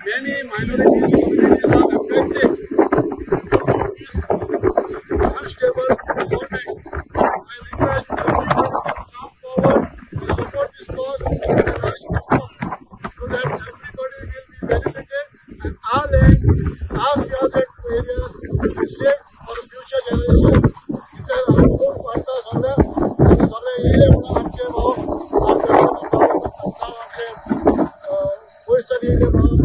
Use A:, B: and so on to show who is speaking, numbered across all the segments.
A: Many minorities communities are affected. This unstable government. I request everybody to come forward to support this cause and urge this cause so that everybody will be benefited and our land, our secured areas will be safe for the future generation. इथे खूप वाटतं सगळं आणि सगळे area म्हणून आमचे भाऊ आमचे बोईसर एरिया म्हणून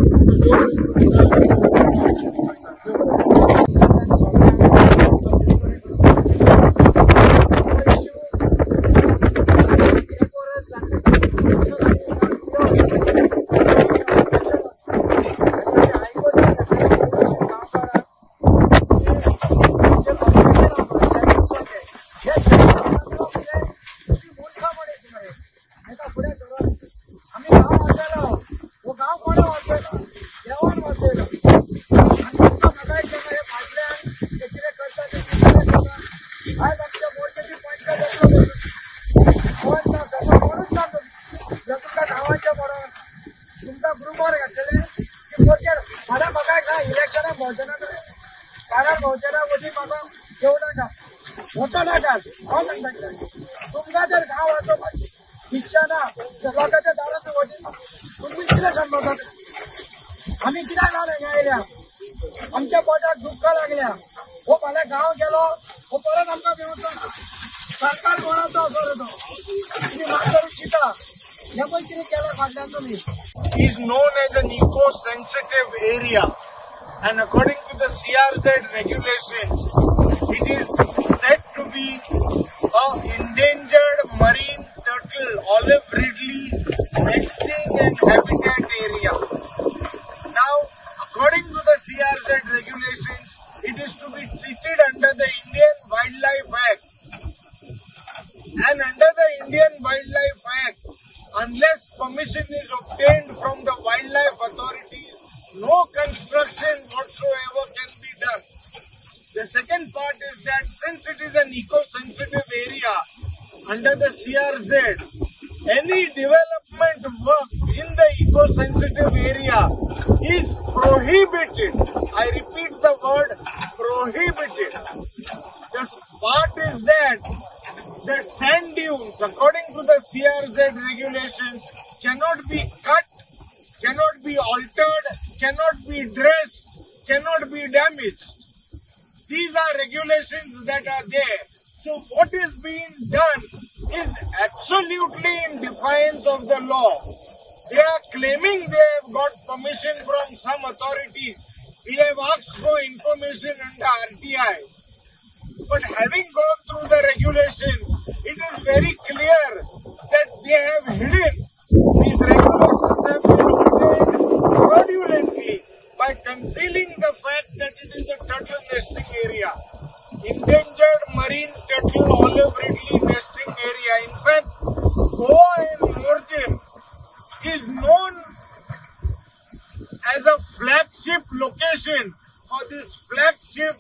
A: तुमका जर गाव असो इच्छा ना लोकांच्या दारात वोटी तुम्ही किती संभवता आम्ही किती लागल्या आमच्या पोटात दुःख लागल्या हो मला गाव गेलो हो परत आमका व्यवस्था सरकार कोणाचा असर होतो तुम्ही मागं चिता या पण किती केलं फाडल्या तुम्ही
B: is known as an eco-sensitive area, and according to the CRZ regulations, it is said to be an endangered marine turtle olive ridley nesting and habitat area. Now, according to the CRZ regulations, it is to be treated under the Indian Wildlife Act, and under the Indian Wildlife Act, unless permission is obtained from the wildlife authorities, no construction whatsoever can be done. The second part is that since it is an eco-sensitive area under the CRZ, any development work in the eco-sensitive area is prohibited. I repeat the word prohibited. The part is that the sand dunes, according to the CRZ regulations, cannot be cut, cannot be altered, cannot be dressed, cannot be damaged. These are regulations that are there. So what is being done is absolutely in defiance of the law. They are claiming they have got permission from some authorities. We have asked for information under RTI. But having gone through the regulations, it is very clear that they have hidden. These regulations have been hidden fraudulently by concealing the fact that it is a turtle nesting area. Endangered marine turtle olive ridley nesting area. In fact, Goa and Morjim is known as a flagship location for this flagship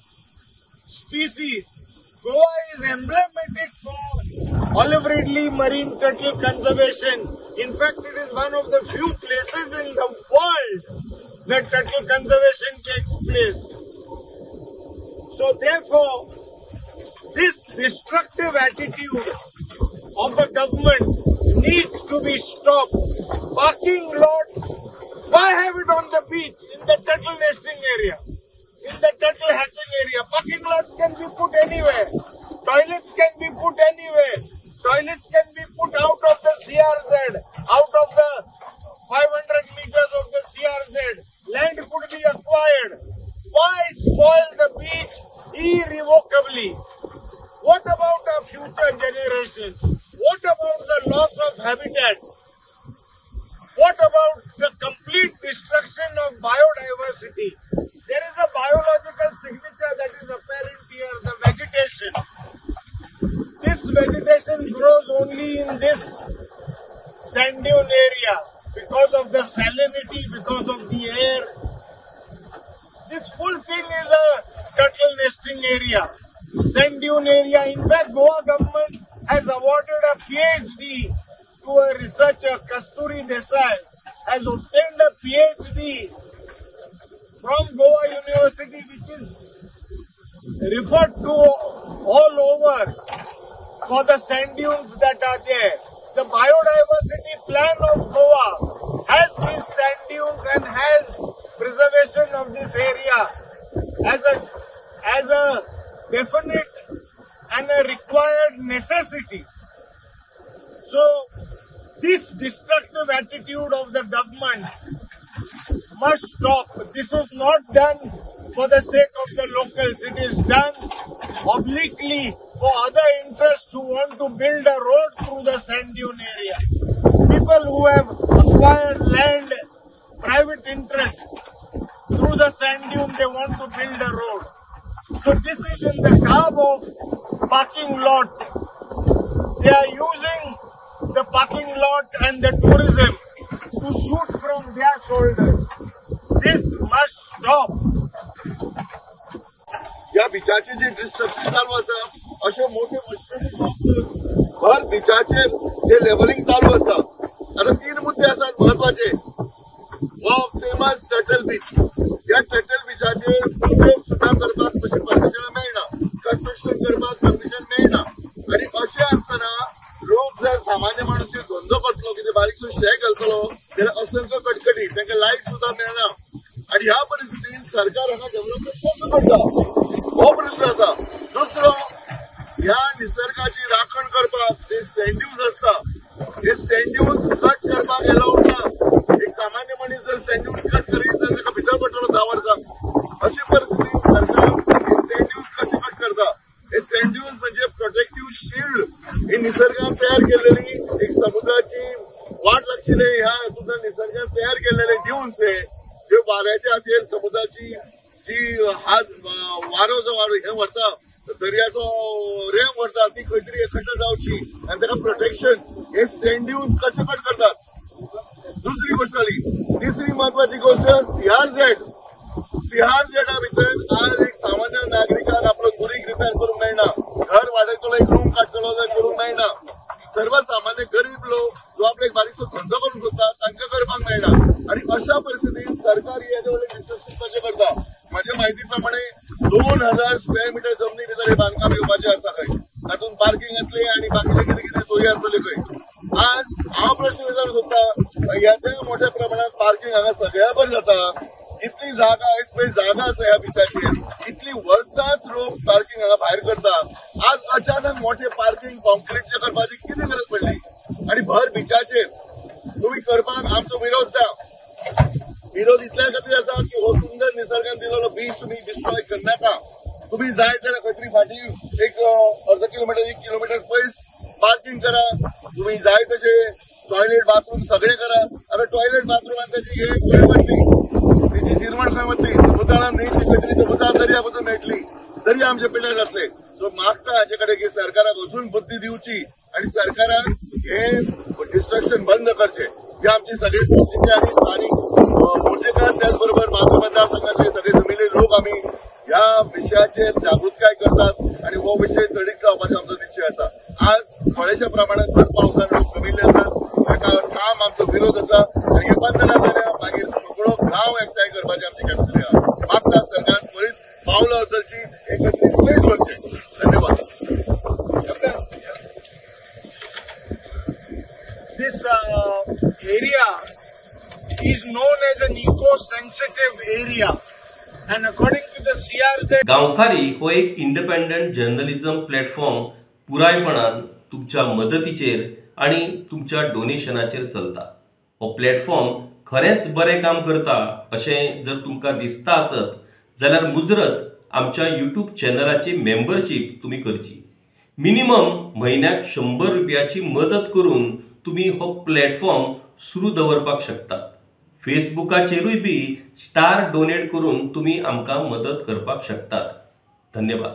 B: species. Goa is emblematic for olive ridley marine turtle conservation. In fact, it is one of the few places in the world where turtle conservation takes place. So therefore, this destructive attitude of the government needs to be stopped. Parking lots Why have it on the beach, in the turtle nesting area, in the turtle hatching area? Parking lots can be put anywhere. Toilets can be put anywhere. Toilets can be put out of the CRZ, out of the 500 meters of the CRZ. Land could be acquired. Why spoil the beach irrevocably? What about our future generations? What about the loss of habitat? What about the complete destruction of biodiversity? There is a biological signature that is apparent here, the vegetation. This vegetation grows only in this sand dune area because of the salinity, because of the air. This full thing is a turtle nesting area, sand dune area. In fact, Goa government has awarded a PhD to a researcher, Kasturi Desai, has obtained a PhD from Goa University, which is referred to all over for the sand dunes that are there. The biodiversity plan of Goa has these sand dunes and has preservation of this area as a definite and a required necessity. So, this destructive attitude of the government must stop. This is not done for the sake of the locals. It is done obliquely for other interests who want to build a road through the sand dune area. People who have acquired land, private interest, through the sand dune, they want to build a road. So this is in the garb of parking lot. They are using the parking lot and the tourism to shoot from their shoulders. This must stop.
A: या बिचाचे जे destruction चालू आसा अशे मोठे machinery भर बिचाचे जे levelling चालू आसा आता 3 मुद्दे आसात महत्वाचे. फेमस टर्टल बीच, या टर्टल बीचाचेर उपयोग सुद्धा करपाक तशी परमिशन मेळना, कन्स्ट्रक्शन करपाक परमिशन मेळना. आणि अशें आसतना लोक जर सामान्य माणूस धंदो करतलो, कितें बारीकसो शें घालतलो जाल्यार असंख्य कटकटी, तांकां लायट सुद्धा मेळना. आणि ह्या परिस्थितीत सरकार हांगा डेव्हलपमेंट कसो करता हो प्रश्न आसा. दुसरो, ह्या निसर्गाची राखण करपाक जे सँड ड्यून्स आसता हे सँड ड्यून्स कट करपाक अलाउड ना. एक सामान्य मनीस जर सँड ड्यून्स कट करीत जाल्यार ताका भितर पडटलो 10 वर्सांक. अशे परिस्थितीत सरकार हे सँड ड्यून्स कशे कट करता. हे सँड ड्यून्स म्हणजे प्रोटेक्टिव्ह शील्ड, ही निसर्गान तयार केलेली एक समुद्राची वाट लागशिल्ले ह्या हातूंतल्यान निसर्गान तयार केलेले ड्यून्स जे वाऱ्याच्या हाचेर समुद्राची जी वारो जो वारो हे व्हरता, दर्याचो रेंव व्हरता, ती खंय तरी एकट्ट जावची आनी ताका प्रोटेक्शन हे सँड ड्यून्स कशे कट करतात. दुसरी गोष्ट जाली. तिसरी महत्वाची गोष्ट सीआरझेडा भितर आज एक सामान्य नागरिकाक आपलो कुरीक रिपेर करूंक मेळना, घर वाडयतलो एक रूम काडटलो जाल्यार करूंक मेळना. सर्वसामान्य गरीब लोक जो आपलो एक बारीकसो धंदो करूंक सोदता तांकां करपाक मेळना. आणि अशा परिस्थितीत सरकार येदे व्हडले डिस्ट्रक्शन कशें करता. माझ्या माहिती प्रमाणे 2000 स्क्वेअर मीटर जमनी भितर हे बांदकाम येवपाचें आसा खंय, तातूंत पार्किंग येतलें आनी बाकीचे कितें कितें सोयी आसतल्यो खंय. आज हांव प्रश्न विचारूंक सोदता, येद्या मोठ्या प्रमाणात पार्किंग हांगा सगळ्या बरें जाता. इतली जागा स्पेस जागा आसा ह्या बिचाचेर, इतली वर्सांच लोक पार्किंग हांगा भायर करता. आज अचानक मोठे पार्किंग कॉन्क्रीटचे करपाची कितें गरज पडली. आणि भर बिचाचेर तुम्ही करपाक आमचो विरोध दा. विरोध इतल्या खातीर आसा की हो सुंदर निसर्गान दिलेलो बीच तुम्ही डिस्ट्रॉय करनाका. तुम्ही जाय जाल्यार खंय तरी फाटीं एक अर्द किलोमीटर 1 किलोमीटर पयस पार्किंग करा. तुम्ही जाय तशे टॉयलेट बाथरूम सगळे करा. आता टॉयलेट बाथरूमान त्याची हे खंय वतली, तेची जिरवण खंय वतली, समुद्रान न्ही ती खंय तरी समुद्रात दर्या पासून मेळटली, दर्या आमचे पिड्यार जातले. सो मागता हाचे कडेन की सरकाराक अजून बुद्धी दिवची आणि सरकारान हे डिस्ट्रक्शन बंद करचे. जे आमचे सगळे मोर्चेचे आणि स्थानिक मोर्चेकार त्याचबरोबर माझे मतदारसंघातले सगळे जमिल्ले लोक आम्ही ह्या विशयाचेर जागृतकाय करतात आणि हो विषय तडीक लावपाचो आमचो निश्चय आसा. आज थोड्याशा प्रमाणात भर पावसान लोक जमिल्ले आसात, ताका ठाम आमचो विरोध आसा आणि हे बंद ना जाल्यार मागीर सगळो गांव एकठांय करपाची आमची कॅपॅसिटी आसा. मागता सरकारान त्वरीत पावलां उचलची, एकत्रीत प्लेस करचे. धन्यवाद.
B: This area is known as a area. And according to the CRZ,
C: गांवकारी हो एक इंडिपेंडंट जर्नलिझम प्लॅटफॉर्म पुरायपणान तुमच्या मदतीचेर आणि तुमच्या डोनेशनाचेर चलता. हो प्लॅटफॉर्म खरेंच बरें काम करता अशें जर तुमकां दिसता आसत जाल्यार मुजरत आमच्या YouTube चॅनलाची मेंबरशीप तुम्ही करची. मिनिमम म्हयन्याक 100 रुपयाची मदत करून तुम्ही हो प्लॅटफॉर्म सुरू दवरपाक शकतात. फेसबुकाचेरूय बी स्टार डोनेट करून तुम्ही आमकां मदत करपाक शकतात. धन्यवाद.